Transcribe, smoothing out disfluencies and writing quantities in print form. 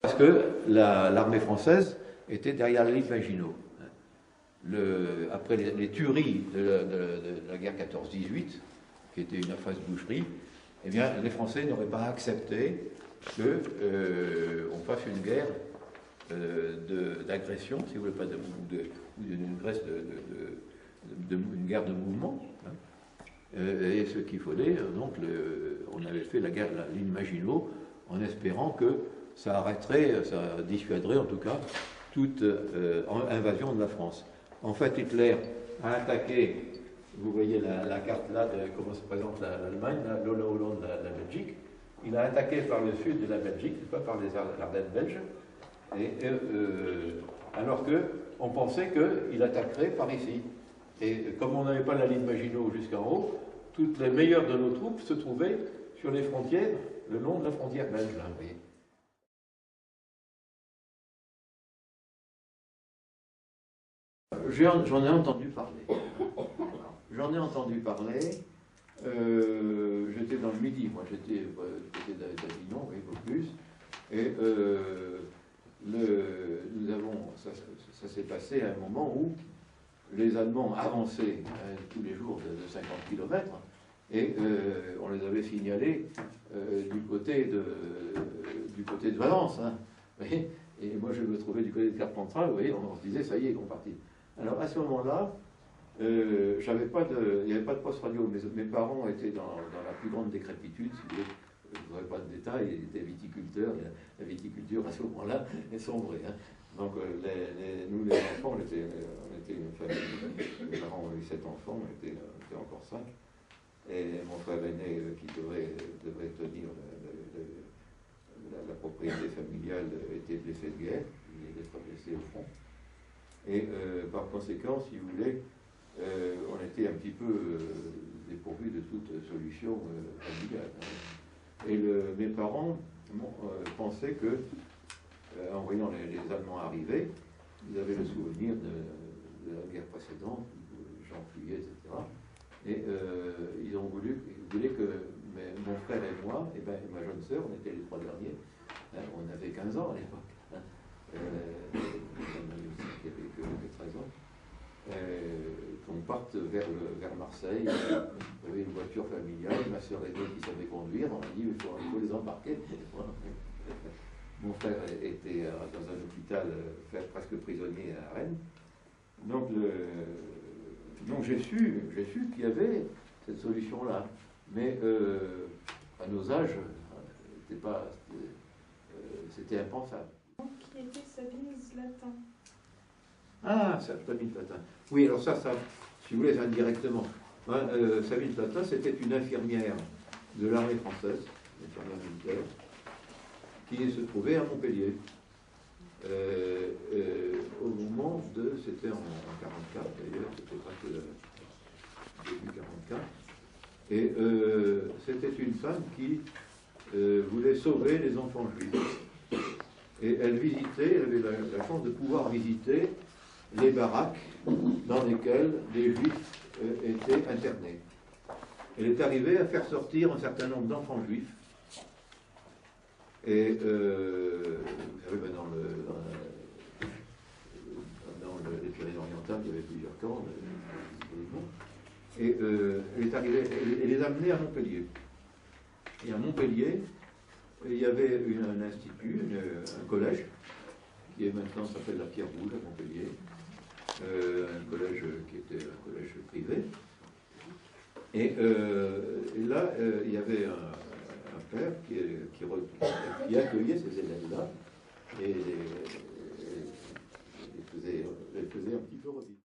Parce que l'armée française était derrière la ligne Maginot. Après les tueries de la guerre 14-18, qui était une affreuse boucherie, eh bien, les Français n'auraient pas accepté qu'on fasse une guerre d'agression, si vous voulez, pas une guerre de mouvement. Et ce qu'il fallait, donc, on avait fait la ligne Maginot en espérant que ça arrêterait, ça dissuaderait en tout cas toute invasion de la France. En fait, Hitler a attaqué, vous voyez la carte là de comment se présente l'Allemagne, Lola Hollande, la Belgique. Il a attaqué par le sud de la Belgique, pas par les Ardennes belges, alors qu'on pensait qu'il attaquerait par ici. Et comme on n'avait pas la ligne Maginot jusqu'en haut, toutes les meilleures de nos troupes se trouvaient sur les frontières, le long de la frontière belge, là, vous voyez. J'en ai entendu parler. J'en ai entendu parler. J'étais dans le Midi, moi j'étais d'Avignon, oui, pas plus. Et ça s'est passé à un moment où les Allemands avançaient tous les jours de 50 km et on les avait signalés du côté de Valence. Hein, et moi je me trouvais du côté de Carpentras, vous voyez, on se disait ça y est, ils vont partir. Alors à ce moment-là, il n'y avait pas de poste radio. Mes parents étaient dans la plus grande décrépitude, si vous voulez. Je ne voudrais pas de détails, ils étaient viticulteurs. La viticulture à ce moment-là est sombrée. Hein. Donc nous les enfants, on était une famille. Mes parents ont eu 7 enfants, on était encore 5. Et mon frère aîné, qui devrait tenir la propriété familiale, était blessé de guerre. Il est blessé au front. Et par conséquent, si vous voulez, on était un petit peu dépourvus de toute solution familiale. Et mes parents pensaient que, en voyant les Allemands arriver, ils avaient le souvenir de la guerre précédente, de Jean Fuyet, etc. Et ils voulaient que mon frère et moi, et ma jeune sœur, on était les 3 derniers, hein, on avait 15 ans à l'époque. Hein, qui avait que 13 ans, qu'on parte vers Marseille. Il y avait une voiture familiale, ma soeur aînée qui savait conduire, on a dit il faut les embarquer. Mon frère était dans un hôpital presque prisonnier à Rennes. Donc j'ai su qu'il y avait cette solution-là. Mais à nos âges, c'était impensable. Qui était Sabine Zlatin. Ah, Sabine Zlatin. Oui, alors ça, si vous voulez, indirectement. Sabine Zlatin, c'était une infirmière de l'armée française, une infirmière militaire, qui se trouvait à Montpellier. Au moment c'était en 44 d'ailleurs, c'était presque début 44. Et c'était une femme qui voulait sauver les enfants juifs. Et elle avait la chance de pouvoir visiter les baraques dans lesquelles les juifs étaient internés. Elle est arrivée à faire sortir un certain nombre d'enfants juifs. Et vous savez, dans les Pyrénées-Orientales, il y avait plusieurs camps, et elle est arrivée, elle les a amenés à Montpellier. Et à Montpellier, il y avait un institut, un collège, qui maintenant s'appelle la Pierre Rouge à Montpellier, un collège qui était un collège privé. Et là, il y avait un père qui accueillait ces élèves-là et les faisait un petit peu revivre.